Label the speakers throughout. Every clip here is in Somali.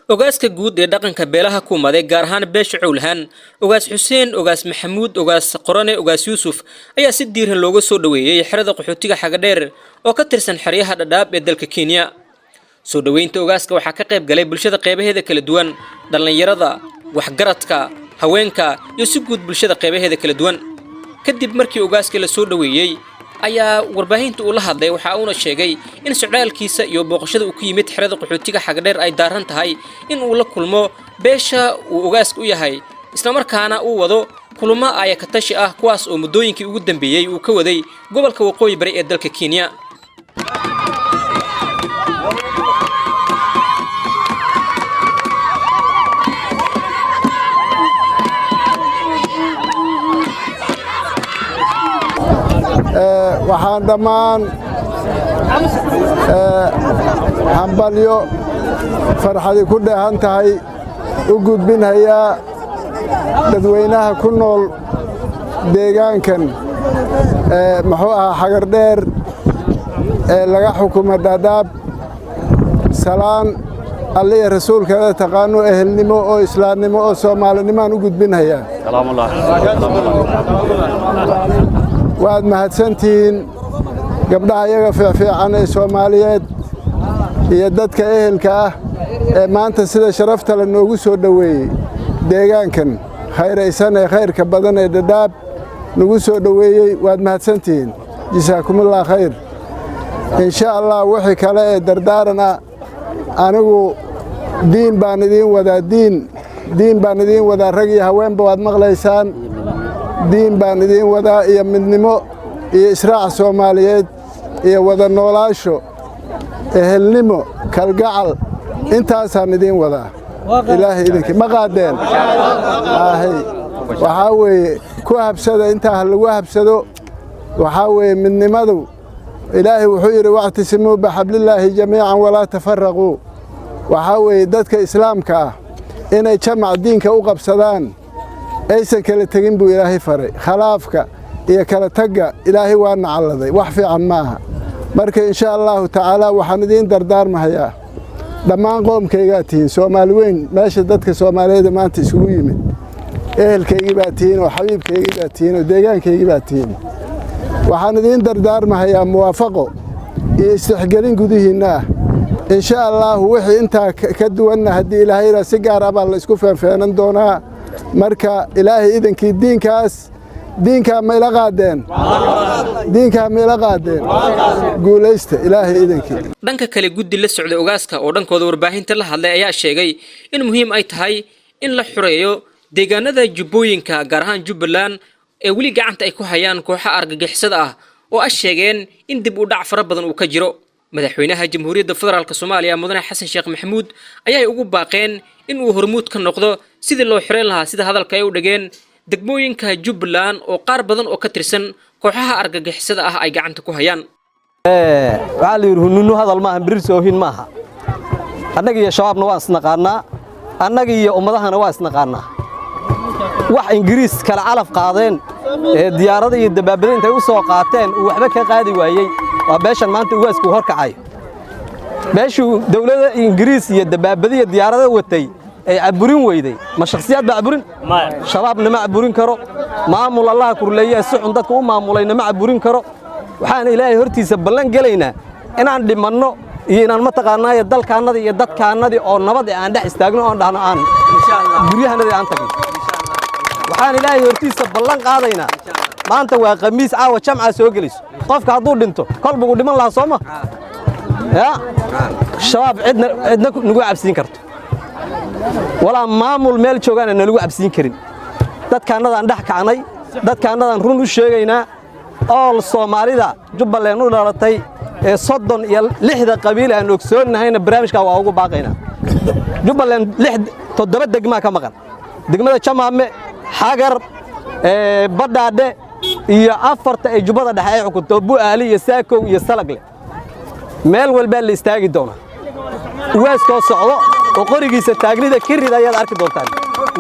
Speaker 1: ogaaska guud ee dhaqanka beelaha kuumaday gaar ahaan beesha Cawlhan ogaas Xuseen ogaas Maxamuud ogaas Qorane ogaas Yuusuf ayaa si diiran looga soo dhaweeyay xerada qaxootiga Xagadheer oo ka tirsan xeryaha Dadaab ee dalka Kenya soo dhaweynta ogaaska waxaa ka qayb galay bulshada qaybaheeda kala duwan dhalinyarada waxgaradka haweenka iyo si guud bulshada qaybaheeda kala duwan kadib markii ogaaska la soo dhaweeyay ayaa warbaahinta uu la hadlay waxa uu sheegay in socdaalkiisa iyo booqashada uu ku yimid xerada qaxootiga Xagadheer ay daaran tahay in uu la kulmo beesha uu ogaaska u yahay isla markaana uu wado kulamo ay ka tashi ah kuwaas oo muddooyinkii ugu dambeeyay uu ka waday gobolka waqooyi bari ee dalka Kenya
Speaker 2: waxaan dhammaan hambalyo farxadi ku dheehan tahay u gudbinayaa dadweynaha ku nool deegaankan muxuu ahaa Xagadheer ee laga xukumo Dadaab salaan alle iyo rasuulkeeda taqaano ehelnimo oo islaamnimo oo Soomaalinimo aan u gudbinayaa waad mahadsantiin gabdhaha iyaga fiican ee Soomaaliyeed iyo dadka ehelka ah ee maanta sida sharafta la noogu soo dhaweeyay deegaankan khayraysan ee khayrka badan ee Dadaab nagu soo dhaweeyay waad mahadsantiin jazaakumullah khayr insha Allah wixii kale ee dardaarana anigu diin baan idin wadaa rag iyo haweenba waad maqlaysaan diin baan idin wadaa iyo midnimo iyo israac Soomaaliyeed iyo wada noolaasho ehelnimo kalgacal intaasaan idin wadaa ilaahay idinka ma qaadeen waxa weeye ku habsada inta lagu habsado waxa weeye midnimadu ilaahay wuxuu yiri wa'tasimu bihablillahi jamii'an wala tafarraqu waxa weeye dadka islaamka ah inay jamac diinka u qabsadaan aysan kala tagin buu ilaahay faray khalaafka iyo kala tagga ilaahay waa nacaladay wax fiican maaha marka insha Allah ta'ala waxaan idin dardaarmayaa dhammaan qoomkayga tiin Soomaali weyn meesha dadka Soomaaliyeed maanta isugu yimid ehelkayga baa tiin oo xabiibkayga baa tiin oo deegaankayga baa tiin waxaan idin dardaarmayaa muwaafaqo iyo istixgelin gudihiina insha Allah wixii inta ka duwan hadii ilaahay si gaar ah la isku fahfaanan doonaa marka ilaahay idinkii diinka ma ila qaadeen guulaysta ilaahay idinkii
Speaker 1: dhanka kale guddi la socday ogaaska oo dhankooda warbaahinta la hadlay ayaa sheegay in muhiim ay tahay in la xureeyo deegaanada Jubbooyinka gaar ahaan Jubbaland ee wali gacanta ay ku hayaan kooxo argagixisada ah oo ay sheegeen in dib u dhac fara badan uu ka jiro madaxweynaha Jamhuuriyadda Federaalka Soomaaliya Mudane Xasan Sheekh Maxamuud ayaa ugu baaqeen in uu hormuud ka noqdo sidii loo xireen lahaa sida hadalka ay u dhageen degmooyinka Jubbaland oo qaar badan oo ka tirsan kooxaha argagixisada ah ay gacanta ku hayaan
Speaker 3: waxa la yiraahdo hadal ma birir soohin maaha annaga iyo shabaabna waa isnaqaanaa annaga iyo ummadahana waa isnaqaanaa wax Ingiriis kala calaf qaadeen ee diyaarada iyo dabaabada intay u soo qaateen uu waxba ka qaadi waayay waa beeshan maanta ugaasku horkacay beeshu dawladda Ingiriis iyo dabaabada iyo diyaarada watay ay aburin weyday ma shakhsiyaad ba aburin shabaabna ma aburin karo maamul Allah kurleeyaa si xun dadka u maamulayna ma aburin karo waxaan ilaahay hortiisa ballan galeynaa inaan dhimanno iyo inaan ma taqaanaayo dalkaanada iyo dadkaanada oo nabad aan dhex istaagno oo dhahno aan insha Allah guryahanada aan tagno waxaan ilaahay hortiisa ballan qaadaynaa maanta waa khamiis caawa jamca soo galayso qofka hadduu dhinto kolba uu dhiman lahaa Sooma ya shabaab cidna nagu cabsiin karto wala maamul meel joogan aan lagu cabsiin karin dadkaanada aan dhex kacnay dadkaanada aan run u sheegaynaa oo Soomaalida Jubbaland u dhalatay ee 36 qabiil aan ogsoonahay barnaamijka waa ugu baaqaynaa Jubbaland 7 degmo ka maqan degmada Jamaame Xagar Badhaadhe iyo afarta ay Jubbada dhexe ay xukunto Bu'aali iyo Saakow iyo Salagle meel walba la istaagi doona waaska socdo oo qorigiisa taagnida kirida ayaad arki doontaan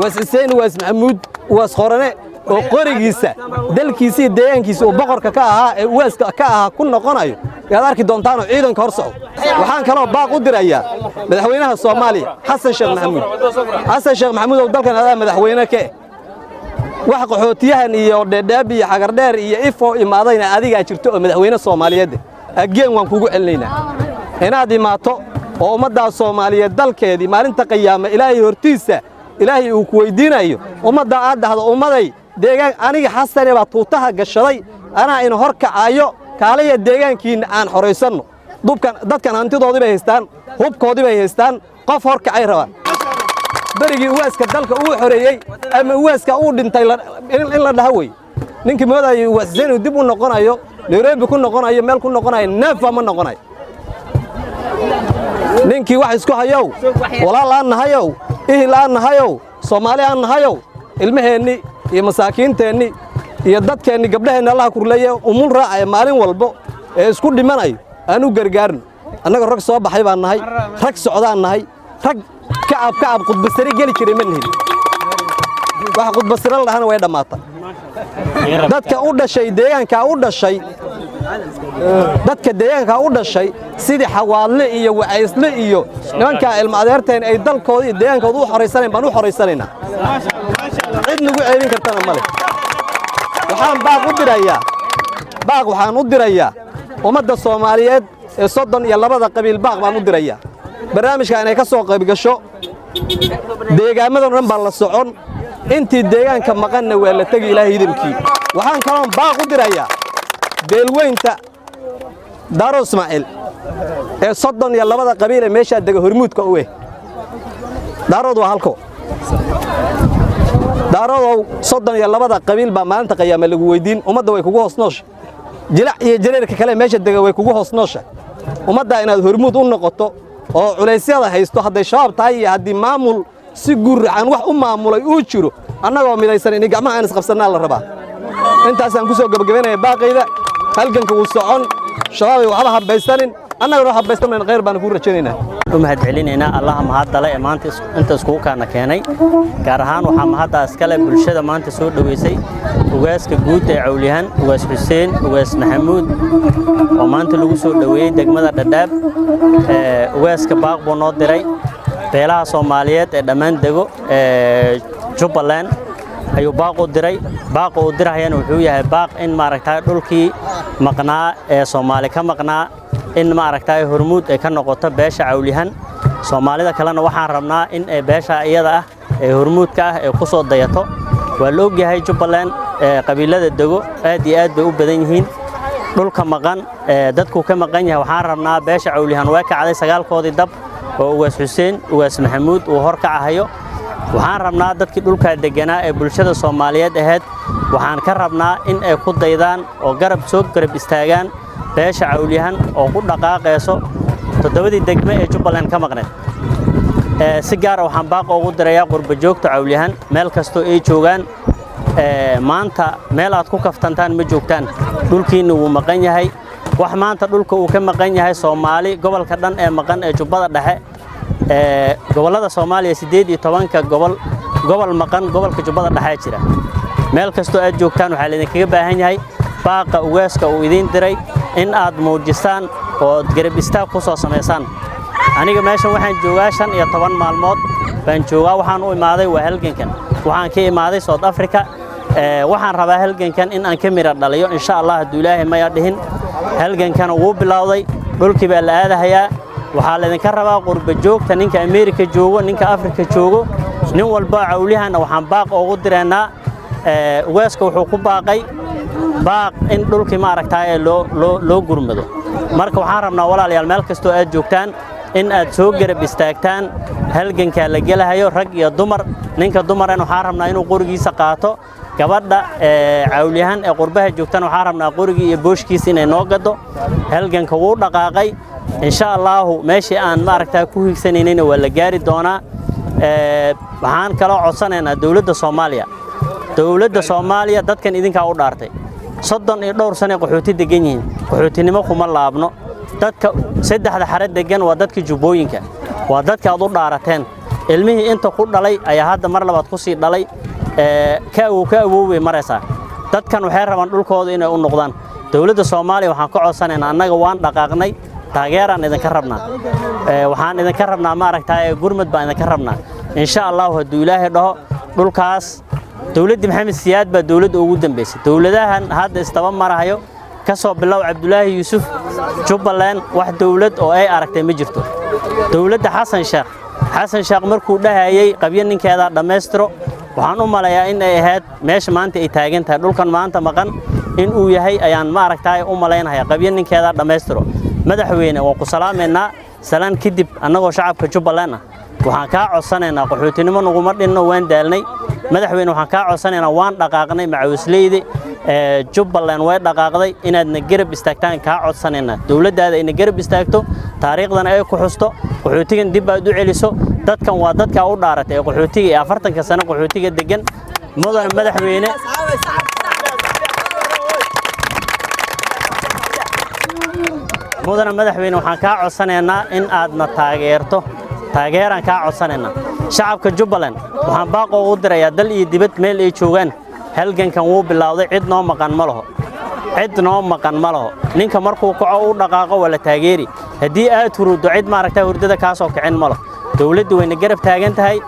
Speaker 3: waas Xuseen waas Maxamuud waas Qorane oo qorigiisa dalkiisa deegaankiisa oo boqorka ka ahaa ee waaska ka ahaa ku noqonayo yaad arki doontaan oo ciidanka hor socdo waxaan kaloo baaq u dirayaa madaxweynaha Soomaaliya Xasan Sheekh Maxamuud oo dalkan adaa madaxweyne ka wax qaxootiyahan iyo Dadaab iyo Xagardheer iyo Ifo imaadayna adiga jirto oo madaxweyne Soomaaliyeed ageen waan kugu celinaynaa inaad imaato oo ummadda Soomaaliyeed dalkeedii maalinta qiyaama Ilaahay hortiisa Ilaahay uu ku weydiinayo ummadda aad dhahdo ummaday deegaan aniga Xasan baa tuutaha gashaday ana in hor kacayo kaalaya deegaankiina aan xoreysano dadkan hantidoodii bay haystaan hubkoodii bay haystaan qof hor kacay rabaan بريجي واسك دلك وحريي أما واسك أودن تايلر إلا دهوي نينك ماذا يوزن ودبوا نقنايو نريب يكون نقنايو مال يكون نقنايو نافع من نقنايو نينك واحد سكوا هيو ولا لان هيو إيه لان هيو صومالي لان هيو المهني يمساكين تاني يدت كأني قبلها إن الله كرليه أمور رأي مالين والبو سكول دماناي أنا وجرجارن أنا قررت صواب حيوان نهاي رك سعدان نهاي رك كعب قد بسري جالي كري منه واحد قد بسري الله أنا ويدا ماتا دتك أودا شيء ديان كأودا شيء دتك ديان كأودا شيء سيدي حوالي إيو وعيسلي إيو نوان كالمعذرتين أي دل كودي ديان كودو حريصانين بانو حريصانينا عيد نقول عيرين كرتنا الملك وحان باق ودريا باق وحان ودريا ومدى الصوماليات صدن يلا بدا قبيل باق بان ودريا برنامج كان يكسو قيب قشو deegaamadan ran baa la socon intii deegaanka maqanna waa la tagi ilaahay idimkii waxaan kaloon baaq u dirayaa beelweynta Daro Ismaaciil ee soddon iyo labada qabiil ee meesha dega hormuudka u ah Daroodu waa halko Daroodu soddon iyo labada qabiil baa maalinta qiyaama lagu weydiin ummadda way kugu hoosnoosh jilac iyo jareerka kale meesha dega way kugu hoosnoosha ummadda inaad hormuud u noqoto oo culeysyada haysto haday shabaab tahay iyo hadii maamul si gurcan wax u maamulay uu jiro annagoo midaysan in gacmaha aan isqabsanaa la rabaa intaas aan ku soo gabagabeynaa baaqayda halganka uu socon shabaab waxba habaysanin annaguna habaysanin qeyr baan ku rajaynaynaa
Speaker 4: mahad celinayna Allah mahadale ee maanta inta isku kaana keenay gaar ahaan waxa mahadaas kale bulshada maanta soo dhaweysay ugaaska guud ee Cawliyahan ugaas Xuseen ugaas Maxamuud oo maanta lagu soo dhaweeyay degmada Dadaab ugaaska baaq buu noo diray beelaha Soomaaliyeed ee dhamaan dego Jubbaland ayuu baaq u diray baaq uu dirayana wuxuu yahay baaq in maaragtay dhulkii maqnaa ee Soomaali ka maqnaa in maaragtay hormuud ay ka noqoto beesha Cawliyahan Soomaalida kalena waxaan rabnaa in ay beesha iyada ah ee hormuudka ah ee ku soo dayato waa la og yahay Jubbaland qabiilada dego aad iyo aad bay u badan yihiin dhulka maqan dadku ka maqan yahay waxaan rabnaa beesha Cawliyahan way kacday sagaalkoodii dab oo ugaas Xuseen ugaas Maxamuud uu hor kacayo waxaan rabnaa dadkii dhulka deganaa ee bulshada Soomaaliyeed ahayd waxaan ka rabnaa in ay ku daydaan oo garab istaagaan beesha Cawliyahan oo ku dhaqaaqayso todobadii degme ee Jubbaland ka maqneed si gaar ah waxaan baaq ugu dirayaa qurba joogta Cawliyahan meel kasto ay joogaan maanta meel aad ku kaftantaan ma joogtaan dhulkiina wuu maqan yahay wax maanta dhulka uu ka maqan yahay Soomaali gobolka dhan ee maqan ee Jubbada Dhexe gobolada Soomaaliya 18 gobol maqan gobolka Jubbada Dhexe jira meel kasto aad joogtaan waxa la idinkaga baahan yahay baaqa ugaaska uu idin diray in aad muujisaan oo garab istaag ku soo sameeysan aniga meeshan waxaan joogaa 15 maalmood baan joogaa waxaan u imaaday waa halgankan waxaan ka imaaday South Africa waxaan rabaa halgankan in aan ka mira dhaliyo insha Allah haddii Ilaahay ma yadhin halgankan uu bilowday dhulkii baa la aadahayaa waxaa la idinka rabaa qurba joogta ninka America joogo ninka Africa joogo nin walba Cawliyahan waxaan baaq ugu direynaa ugaaska wuxuu ku baaqay baaq in dhulkii maaragtay loo gurmado marka waxaan rabnaa walaalayaal meel kasto aad joogtaan in aad soo garab istaagtaan halganka la galahayo rag iyo dumar ninka dumarana waxaan rabnaa inuu qorigiisa qaato gabadha Cawliyahan ee qurbaha joogtaan waxaan rabnaa qorigii iyo booshkiisa inay noo gado halganka wuu dhaqaaqay insha Allah meeshii aan maaragtay ku higsanayna waa la gaari doonaa waxaan kala codsanaynaa dawladda Soomaaliya dadkan idinka u dhaartay soddon iyo dhowr sano qaxooti degan yihiin qaxootinimo kuma laabno dadka saddexda xarad degan waa dadka Jubbooyinka waa dadka aad u dhaarateen ilmihii inta ku dhalay ayaa hadda mar labaad ku sii dhalay ka awooway maraysa dadkan waxay rabaan dhulkooda inay u noqdaan dawladda Soomaaliya waxaan ka codsanaynaa annaga waan dhaqaaqnay taageeraan idinka rabnaa waxaan idinka rabnaa ma aragtay gurmad baan idinka rabnaa insha Allah hadduu Ilaahay dhaho dhulkaas dawladda Maxamed Siyaad baa dawladda ugu dambeysay dawladahan hadda istaba marahayo kasoo bilow Cabdullaahi Yuusuf Jubbaland wax dawlad oo ay aragtay ma jirto dawladda Xasan Sheekh markuu dhahayay qabyo ninkeeda dhameystiro waxaan u maleeyaa in ay ahayd meesha maanta ay taagan tahay dhulkan maanta maqan in uu yahay ayaan ma aragtay u maleynayaa qabyo ninkeeda dhameystiro madaxweyne waa ku salaameynaa salaan kadib annagoo shacabka Jubbaland waxaan ka codsanaynaa qaxootinimo naguma dhinno waan daalnay madaxweyne waxaan ka codsanaynaa waan dhaqaaqnay macawisleydi Jubbaland way dhaqaaqday inaadna garab istaagtaan ka codsanaynaa dawladdaada inay garab istaagto taariikhdana ay ku xusto qaxootigan dib aad u celiso dadkan waa dadka u dhaaratay qaxootiga 40 sano qaxootiga degan mudane madaxweyne waxaan ka codsanaynaa in aadna taageeraan ka codsanaynaa shacabka Jubbaland waxaan baaqo u dirayaa dal iyo dibad meel ay joogaan halgankan wuu bilowday cid noo maqan ma laho ninka markuu kaco u dhaqaaqo wala taageeri hadii aad hurudo cid ma aragtay hurdada ka soo kicin ma laho dawladdu wayna garab taagan tahay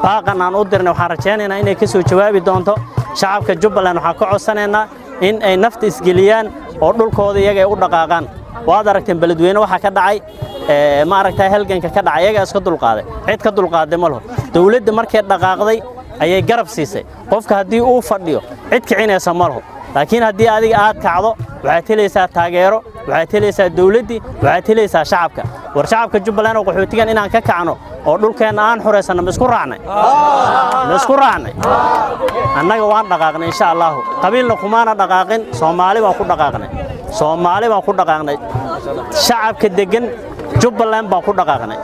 Speaker 4: baaqan aan u dirnay waxaan rajaynaynaa inay ka soo jawaabi doonto shacabka Jubbaland waxaan ka codsanaynaa in ay nafta isgeliyaan oo dhulkooda iyaga ay u dhaqaaqaan waad aragteen beledweyne waxa ka dhacay ma aragtay halganka ka dhacay iyaga iska dulqaaday cid ka dulqaaday ma laho dawladda markay dhaqaaqday ayay garab siisay qofka hadii uu fadhiyo cid kicinaysa ma laho laakiin hadii adiga aad kacdo waxaad helaysaa taageero waxaad helaysaa dawladdi waxaad helaysaa shacabka war shacabka Jubbaland oo qaxootigan inaan ka kacno oo dhulkeena aan xureysano ma isku raacnay annaga waan dhaqaaqnay insha Allah qabiilna kumaana dhaqaaqin Soomaali baan ku dhaqaaqnay shacabka degan Jubbaland baan ku dhaqaaqnay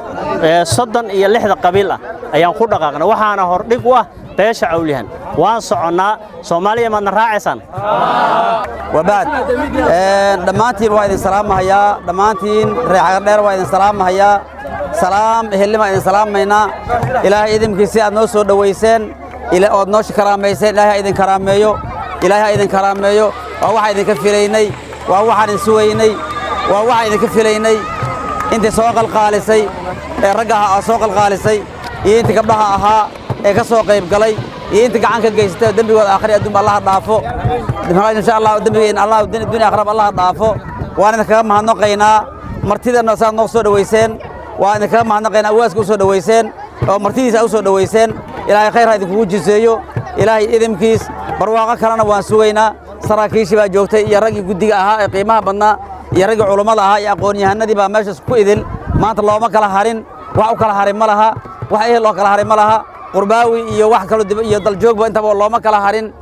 Speaker 4: 36 qabiil ayaan ku dhaqaaqnay waxaana hordhig u ah beesha Cawlihan waan soconaa Soomaaliya ma raacaysan
Speaker 5: وبعد دمانتين وايد سلام هيا دمانتين ريح دير وايد سلام هيا سلام هلما إذن سلام مينا إلهي إذن كيسي أدنو سو دويسين إلى أدنوش كراميسين إلهي إذن كراميو وواحد إذن كفيليني وواحد سويني وواحد إذن كفيليني انت سوق القالسي رقها سوق القالسي انت قبلها أها كسوق يبقلي انت قعنك جيست دمبي والآخر أدوم الله ضعفه إن شاء الله دمبي إن الله الدنيا أخرب الله ضعفه وأنا كمان هنقينا مرتدى الناس نقصوا دويسين وأنا كمان هنقينا أواس قصوا دويسين أو مرتدى أوسوا دويسين إلهي خير هذه فوج زيو إلهي إذن كيس برواقة كلنا وانسوينا سراكيش بجوته يرجع جدي أها قيمة بنا يرجع علماء لها يقولون هندي بمشي سكويدل ما طلعوا ما كلا هارين وعو كلا هارين ملها وحيه الله كلا هارين ملها قرباوي يوحى كلو يضل جوج وأنت والله ما كلا هارين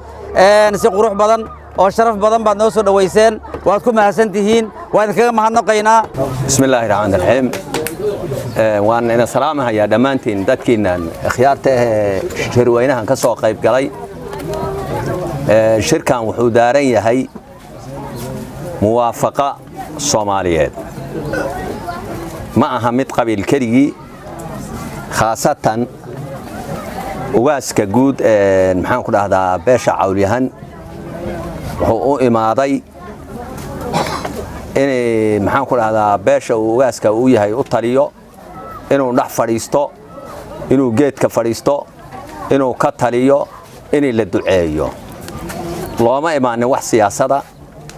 Speaker 5: نسيق روح بدن أو شرف بدن بعد نوصل دويسين وأتكون محسنتين وأنا كمان هنقينا
Speaker 6: بسم الله الرحمن الرحيم وأنا سلامها يا دمانتين دكينا خيارته شروينها كسوق قيب قلي شركة وحودارية هي موافقة صوماليات ما أهمت قبل كريجي خاصة واسك جود محن كل هذا باشا عوليهن وهو إماضي إن محن كل هذا باشا واسك وياه يطريو إنه نحفريستو إنه جيت كفريستو إنه كتريو إنه للدعيو لو ما إيمان wax siyaasada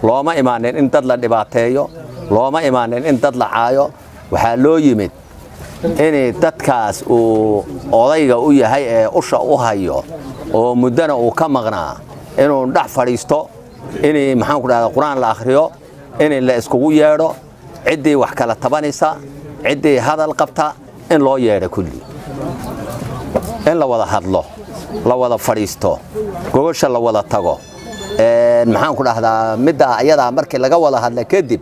Speaker 6: loo ma imaanin in dad la dhibaateeyo loo ma imaanin in dad la caayo waxa loo yimid in dadkaas uu odayga u yahay ee usha u hayo oo mudana uu ka maqnaa inuu dhax fariisto in maxaan ku dhahdaa quraan la akhriyo in la iskugu yeedho cidii wax kala tabanaysa cidii hadal qabta in loo yeedho kulli in la wada hadlo la wada fariisto gogosha la wada tago maxaan ku dhahdaa midda ayada markii laga wada hadla kadib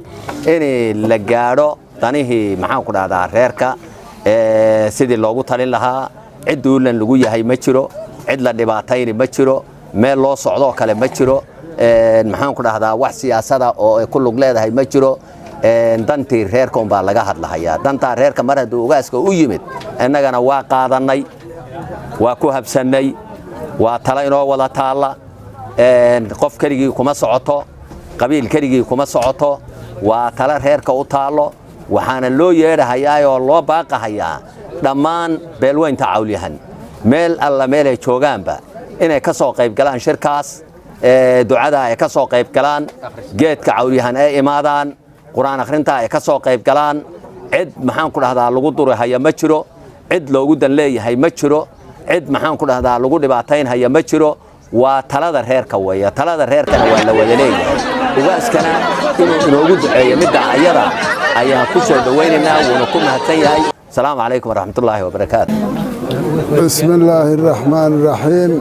Speaker 6: in la gaaro danihii maxaan ku dhahdaa reerka sidii loogu talin lahaa cid uulan lagu yahay ma jiro cid la dhibaatayni ma jiro meel loo socdo kale ma jiro maxaan ku dhahdaa wax siyaasada oo ay ku lug leedahay ma jiro dantii reerka un baa laga hadlahayaa danta reerka mar hadduu ugaaska u yimid innagana waa qaadanay waa ku habsanay waa tala inoo wada taala qof kaligii kuma socoto qabiil keligii kuma socoto waa tala reerka u taalo waxaana loo yeedhahayaa oo loo baaqahayaa dhammaan beelweynta Cawlyahan meel alla meel ay joogaanba inay ka soo qayb galaan shirkaas ducada ay ka soo qayb galaan geedka Cawlyahan ay imaadaan quraan akhrinta ay ka soo qayb galaan cid maxaan ku dhahdaa lagu durahaya ma jiro cid loogu dan leeyahay ma jiro cid maxaan ku dhahdaa lagu dhibaataynaya ma jiro waa talada reerka weeye talada reerkana waa la wada leeyahay ugaaskana inuu inoogu duceeyo midda ayada ayaan ku soo dhaweynaynaa wuuna ku mahadsan yahay السلام عليكم ورحمة الله وبركاته
Speaker 2: بسم الله الرحمن الرحيم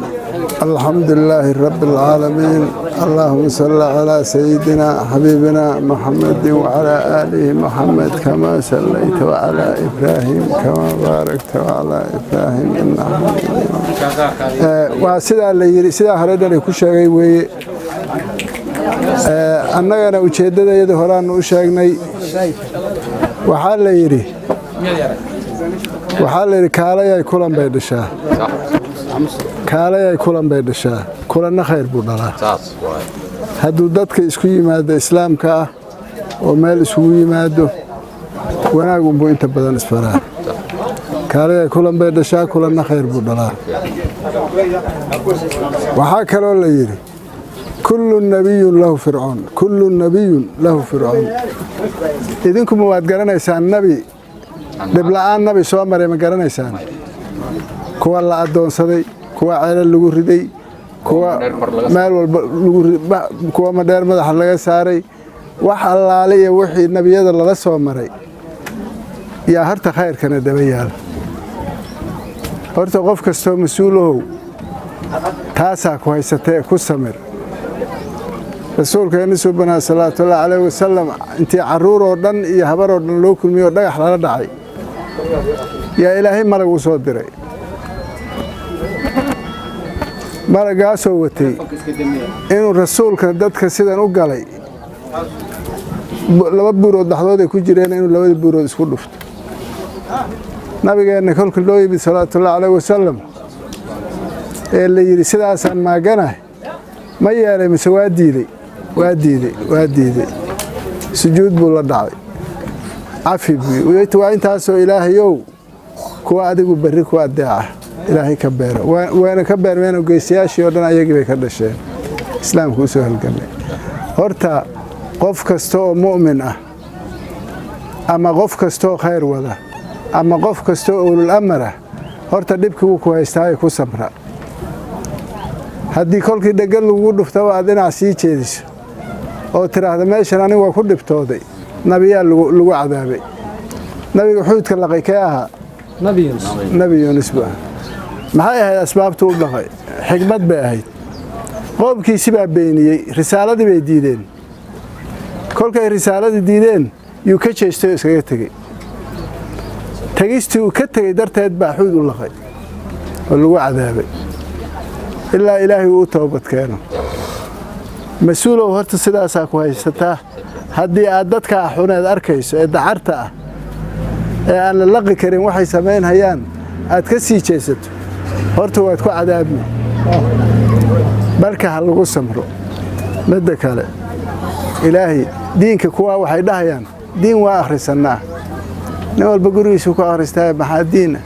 Speaker 2: الحمد لله رب العالمين اللهم صل على سيدنا حبيبنا محمد وعلى آله محمد كما صليت وعلى إبراهيم كما باركت وعلى إبراهيم إنك حميد مجيد وسيدا اللي يري سيدا هريدا اللي كشغي وي annagana ujeedadayada horaan u sheegnay waxaa la yiri kaalayay kulan bay dhashaa kaalayay kulan bay dhashaa kulanna khayr buu dhalaa hadduu dadka isku yimaado islaamka ah oo meel isugu yimaado wanaagunbuu inta badan isfaraa kaalayay kulan bay dhashaa kulanna khayr buu dhalaa waxaa kaloo la yiri كل نبي له فرعون كل نبي له فرعون إذنكم مواد قرنيسان نبي دبلعان نبي سوى مري ما قرنيسان كوا الله أدون صدي كوا عيال اللي قردي كوا مال كوا مدار مدح الله ساري وح الله عليه وحي النبي هذا الله سوى مري يا هرت خير كان دبيال هرت قف كستو مسؤوله تاسع كويسته كسمر rasuulkeena subhanahu sallallahu alayhi wasallam intii caruur oo dhan iyo habar oo dhan loo kulmiyo dhagax la dhacay yaa ilaahay malag u soo diray malagaas oo watay inuu rasuulka dadka sidan u galay laba buurood dhaxdood ay ku jireen inuu labada buurood isku dhufto nabigeena kolka loo yimid sallallahu alayhi wasallam ee la yiri sidaasaan maaganahay ma yeelay mise waa diiday sujuud buu la dhacay cafi buu waa intaasoo ilaahayow kuwa adigu berri ku adeeca ilaahay ka beero waana ka beermeen geesiyaashii oo dhan ayagii bay ka dhasheen islaamku u soo halgamay horta qof kasta oo mu'min ah ama qof kasta oo khayr wada ama qof kasta oo ulul amar ah horta dhibkii uu ku haystaa ku sabra haddii kolkii dhagal lagu dhuftaba aad dhinac sii jeediso oo tiraahdo meeshan anigu waa ku dhibtooday nabiyaa lagu cadaabay nabiga xuudka laqay kee ahaa nabi yuunus baa maxay ahayd asbaabtu u dhaqay xigmad bay ahayd qoomkiisi baa beeniyey risaaladii bay diideen kolkay risaaladii diideen yuu ka jeestay iskaga tegey tegistii uu ka tegey darteed baa xuud u laqay oo lagu cadaabay ilaa ilaahay uu toobad keeno mas'uulow horta sidaasaa ku haysataa haddii aad dadka xuneed arkayso ee dacarta ah ee aan la laqi karin waxay samaynayaan aad ka sii jeesato horta waad ku cadaabmi balka ha lagu samro midda kale ilaahay diinka kuwa waxay dhahayaan diin waa akhrisanaa nin walba gurigiisu ku akhristaa maxaa diina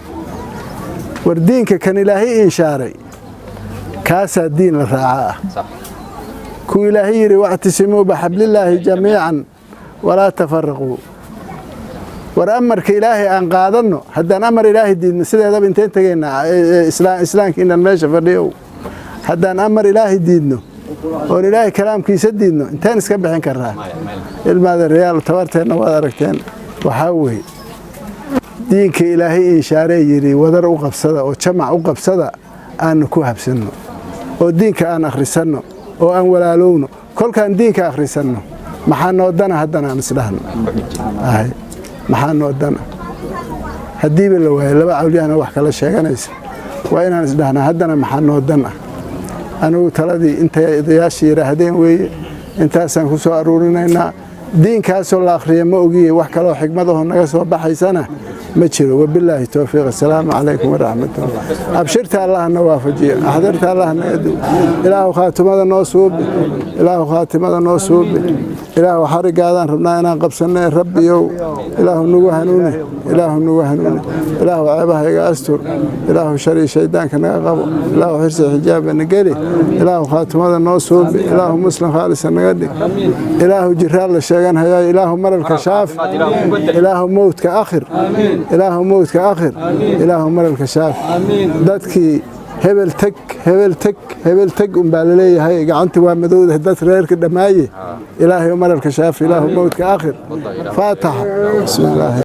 Speaker 2: war diinka kan ilaahay inshaaray كاسا دين الرعاء كو إلهي يري واعتصموا بحبل الله جميعا ولا تفرقوا ورأمرك إلهي أن قادنه هدان أمر إلهي دين سيدة هذا بنتين تقينا إسلام كإن الماشا فرديو هدان أمر إلهي دينه وإن إلهي كلام كيسد دينه انتين اسكبحين كراه الماذا الريال توارتين واداركتين وحاوي دينك إلهي إنشاري يري ودر أقبصدا وشمع أقبصدا أن نكوهب سنه oo diinka aan akhrisanno oo aan walaalowno kolkaan diinka akhrisanno maxaa noo dana haddana aan isdhahno maxaa noo dana haddiiba la waayo laba cawliyahana wax kala sheeganaysa waa inaan isdhahnaa haddana maxaa noo dana anigu taladii intay odayaashii yidhaahdeen weeye intaasaan ku soo aruurinaynaa دين كاسو الله أخري ما أجي وحكلوا حكمته نجس وبحي سنة ما تشيلوا وبالله التوفيق السلام عليكم ورحمة الله أبشرت الله النوافجي أحضرت الله الندو إله خاتم هذا النصوب إله خاتم هذا النصوب إله حرق هذا ربنا أنا قبسنا ربي يو إله نوهنوني إله نوهنوني إله عبها يقاستر إله شري شيطان كنا قبو إله حرس حجاب نقلي إله خاتم هذا النصوب إله مسلم خالص نقدي إله جرال الشيطان هيا إله مر الكشاف إله موت كآخر إله موت كآخر إله مر الكشاف دتكي هبل تك باللي هاي قعنتي ومدود هدات ريرك دمايه إلهي مر الكشاف إله موت كآخر فاتح بسم الله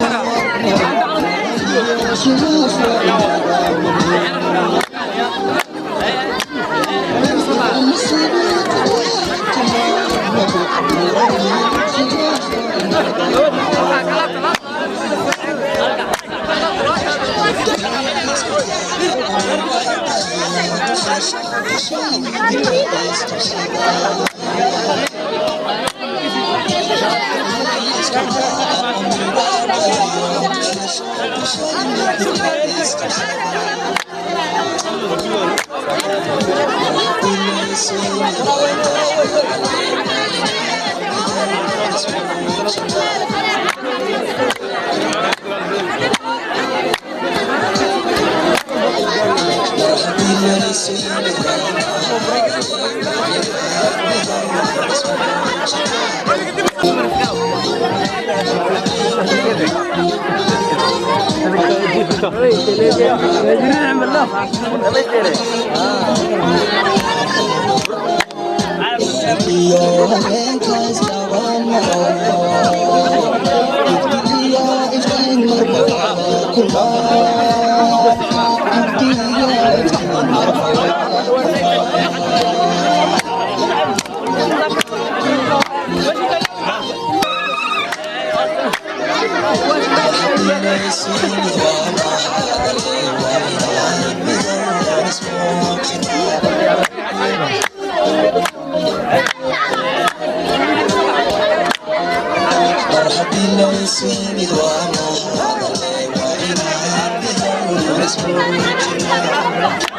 Speaker 7: مرحبا